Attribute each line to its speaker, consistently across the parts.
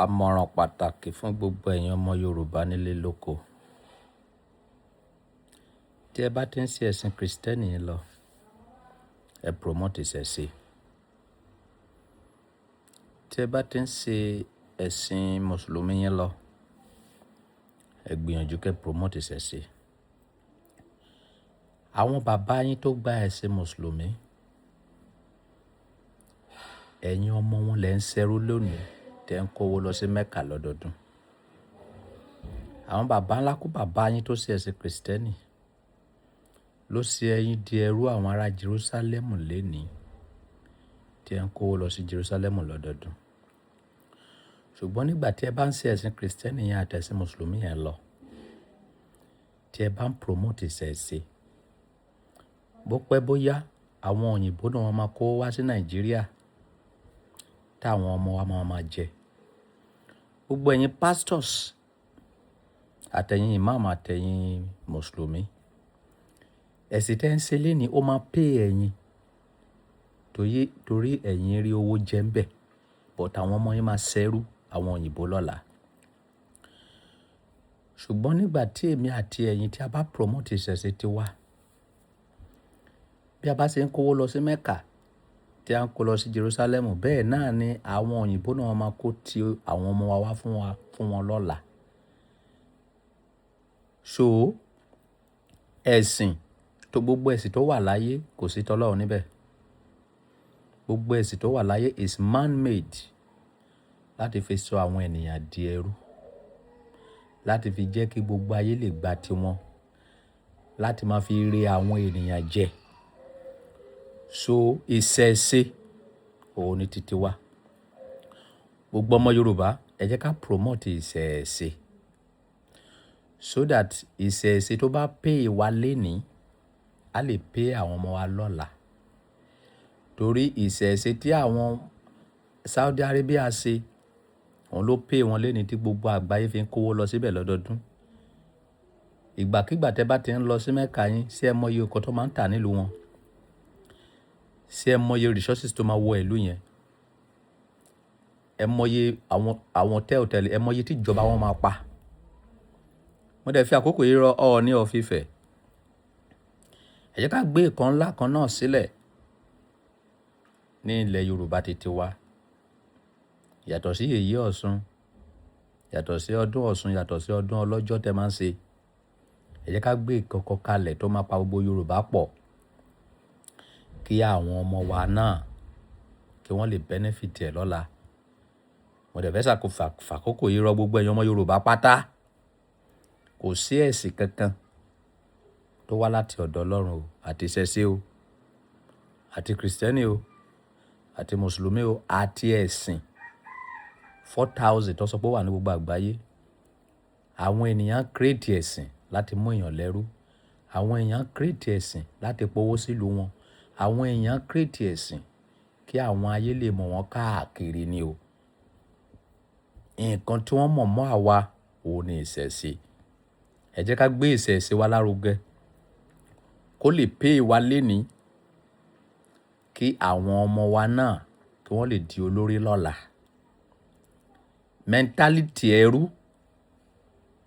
Speaker 1: Àmọ̀ràn pàtàkì fún gbogbo ẹ̀yin ọmọ Yorùbá nílé lóko. Tí ẹ bá ti ń ṣe ẹ̀sìn Kristẹni yín lọ, ẹ promote ìṣẹ̀ṣe. Tí ẹ bá ti ń ṣe ẹ̀sìn Mùsùlùmí yín lọ, ẹ gbìyànjú kẹ́ promote ìṣẹ̀ṣe. Àwọn bàbá yín tó gba ẹ̀sìn Mùsùlùmí, ẹ̀yin ọmọ wọn lẹ ń ṣẹrú lónìí tẹ́ ń kówó lọ sí Mẹ́kà lọ́dọọdún. Àwọn bàbá ńlá kú bàbá yín tó ṣe ẹ̀sìn Kristẹni ló ṣe ẹ̀yin di ẹrú àwọn ará Jerúsálẹ́mù lénìí tí ẹ ń kówó lọ sí Jerúsálẹ́mù lọ́dọọdún. Ṣùgbọ́n nígbà tí ẹ bá ń ṣe ẹ̀sìn Kristẹni yẹn àti ẹ̀sìn Mùsùlùmí yẹn lọ, tí ẹ bá ń promote ìṣẹ̀ṣe, bó pẹ́ bóyá àwọn òyìnbó náà wọ́n máa kó wá sí Nàìjíríà táwọn ọmọ wa máa jẹ. Gbogbo ẹ̀yin pastors àtẹ̀yin imam àtẹ̀yin Mùsùlùmí, ẹ̀sìn tẹ́ ń ṣe lénìí ó máa pay ẹ̀yin torí ẹ̀yin rí owó jẹ ń bẹ̀, but àwọn ọmọ yín máa ṣẹ́rú àwọn òyìnbó lọ́la. Ṣùgbọ́n nígbà tí èmi àti ẹ̀yin tí a bá promote ìṣẹ̀ṣe tiwa, bí a bá ṣe ń kówó lọ sí Mẹ́kà tí a ń kó lọ sí Jerúsálẹ́mù, bẹ́ẹ̀ náà ni àwọn òyìnbó náà máa kó ti àwọn ọmọ wa wá fún wọn lọ́la. So gbogbo ẹ̀sìn tó wà láyé kò sí tọ́lọ́run níbẹ̀. Gbogbo ẹ̀sìn tó wà láyé is man-made láti fi sọ àwọn ènìyàn di ẹrú, láti fi jẹ́ kí gbogbo ayé lè gba tiwọn, láti máa fi re àwọn ènìyàn jẹ. So ìṣẹ̀ṣe òun ni titi wa. Gbogbo ọmọ Yorùbá, ẹ jẹ́ ká promote ìṣẹ̀ṣe so that ìṣẹ̀ṣe tó bá pay wa lénìí, a lè pay àwọn ọmọ wa lọ́la. Torí ìṣẹ̀ṣe tí àwọn Saudi Arabia ṣe, òun ló pay wọn lénìí tí gbogbo àgbáyé fi ń kówó lọ síbẹ̀ lọ́dọọdún. Ìgbàkígbà tẹ́ bá ti ń lọ sí Mẹ́kà yín, ṣé ẹ mọye nǹkan tó máa ń tà nílùú wọn? Ṣé ẹ mọye resources tó máa wọ ìlú yẹn? Ẹ mọye àwọn hòtẹ́ẹ̀lì, ẹ mọye tí ìjọba wọn máa pa. Mo dẹ̀ fi àkókò yìí rọ Ọọ̀ni of Ifẹ̀. Ẹ jẹ́ ká gbé ìkan ńlá kan náà sílẹ̀ ní ilẹ̀ Yorùbá titi wa. Yàtọ̀ sí èyí Ọ̀ṣun, yàtọ̀ sí ọdún Ọ̀ṣun, yàtọ̀ sí ọdún ọlọ́jọ́ tẹ́ máa ń ṣe. Ẹ jẹ́ ká gbé ìkọ̀kọ̀ kalẹ̀ tó máa pa gbogbo Yorùbá pọ̀, kí àwọn ọmọ wa náà kí wọ́n lè benefit ẹ̀ lọ́la. Mo dẹ̀ fẹ́ fàkókò yìí rọ gbogbo ẹ̀yin ọmọ Yorùbá pátá. Kò sí ẹ̀sìn kankan tó wá láti ọ̀dọ̀ Ọlọ́run o, àti ìṣẹ̀ṣe o, àti Kristẹni o, àti Mùsùlùmí o, àti ẹ̀sìn 4,000 tó sọ pé ó wà ní gbogbo àgbáyé. Àwọn ènìyàn create ẹ̀sìn láti mú èèyàn lẹ́rú. Àwọn èèyàn create ẹ̀sìn láti powó sílùú wọn. Àwọn èèyàn create ẹ̀sìn kí àwọn ayé lè mọ̀ wọ́n káàkiri ni o. Nǹkan tí wọ́n mọ̀ mọ́ àwa òun ni ìṣẹ̀ṣe. Ẹ jẹ́ ká gbé ìṣẹ̀ṣe wa lárugẹ kó lè pay wa lénìí, kí àwọn ọmọ wa náà kí wọ́n lè di olórí lọ́la. Mentality ẹrú,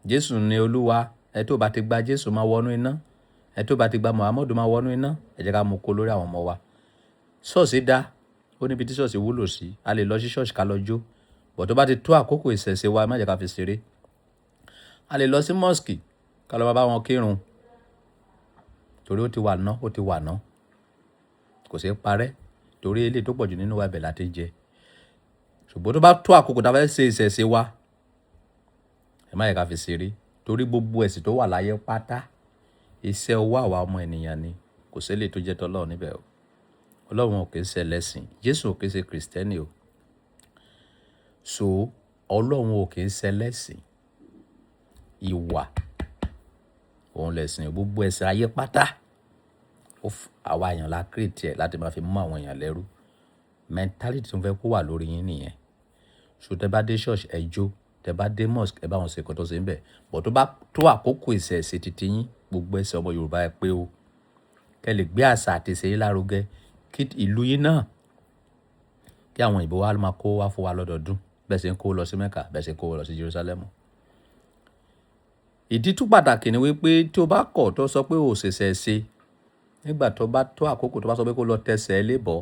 Speaker 1: Jésù ni Olúwa, ẹ tó bá ti gba Jésù máa wọnú iná, ẹ tó bá ti gba Muhammadu máa wọnú iná. Ẹ jẹ́ ká mú kó lórí àwọn ọmọ wa. Ṣọ́ọ̀ṣì dá, ó níbi tí ṣọ́ọ̀ṣì wúlò sí, a lè lọ sí ṣọ́ọ̀ṣì ká lọ jó, but tó bá ti tó àkókò ìṣẹ̀ṣe wa, má jẹ́ ká fi ṣeré. A lè lọ sí mosque ká lọ bá wọn kírun, torí ó ti wà ná, kò ṣeé parẹ́, torí eléyìí tó pọ̀jù nínú wa ibẹ̀ láti jẹ. Ṣùgbọ́n tó bá tó àkókò tá a fẹ́ ṣe ìṣẹ̀ṣe wa, ẹ má jẹ́ ká fi ṣeré, torí gbogbo ẹ̀sìn tó wà láyé pátá iṣẹ́ ọwọ́ àwa ọmọ ènìyàn ni, kò sí eléyìí tó jẹ́ tọ́lọ́run níbẹ̀ o. Ọlọ́run ò kì í ṣe ẹlẹ́sìn, Jésù ò kì í ṣe Kristẹni o. So Ọlọ́run ò kì í ṣe ẹlẹ́sìn. Ìwà òun lẹ̀sìn, gbogbo ẹ̀sìn ayé pátá àwa èèyàn la create ẹ̀ láti máa fi mú àwọn èèyàn lẹ́rú. Mentality tó ń fẹ́ kó wà lórí yín nìyẹn. So tẹ́ bá dé church ẹ jó, tẹ́ bá dé mosque ẹ bá wọn ṣe nǹkan tó ṣe ń bẹ̀. But tó bá tó àkókò ìṣẹ̀ṣe titi yín, gbogbo ẹ̀sìn ọmọ Yorùbá ẹ pé o. Kẹ́ lè gbé àṣà àti ìṣe yín lárugẹ, kí ìlú yín náà, kí àwọn òyìnbó wa máa kó wá fún wa lọ́dọọdún. bẹ́ẹ̀ ṣe ń kó lọ sí Mẹ́kà, bẹ́ẹ̀ ṣe ń kó lọ sí Jerusalem. Ìdí tún pàtàkì ni wípé tí o bá kọ̀ tó sọ pé o ṣẹ̀ṣẹ̀ ṣe, nígbà tó bá tó àkókò tó bá sọ pé kó lọ tẹsẹ̀ lébọ̀,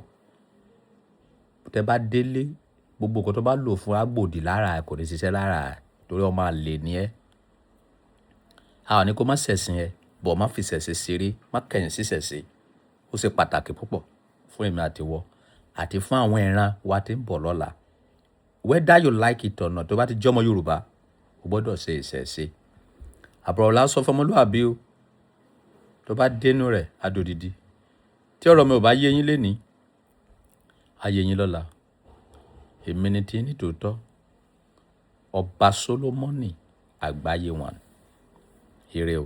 Speaker 1: tẹ bá délé, gbogbo nǹkan tó bá lò fún agbòdì lára ẹ̀ kò ní ṣiṣẹ́ lára ẹ̀ torí ọmọ àlè ni ẹ́. A ò ní kó má ṣẹ̀sìn ẹ, bọ̀ má fi ṣẹ̀ṣẹ̀ ṣeré, má kẹ̀yìn sí ṣẹ̀ṣẹ̀. Ó ṣe pàtàkì púpọ̀ fún èmi àti ìwọ àti fún àwọn ìran wa tí ń bọ̀ lọ́la. Whether you like it or not, tó bá ti jẹ́ ọmọ Yorùbá, o gbọ́dọ̀ ṣe ìṣẹ̀ṣe. Àbọ̀rọ̀ la sọ fọmọlúwàbí o. Tó bá dénú rẹ̀, adòdìdí. Tí ọ̀rọ̀ mi ò bá yé yín lénìí, á yé yín lọ́la. Èmi ni tí ní tòótọ́, Ọba Sólómọ́nì Àgbáyé 1. Ire o.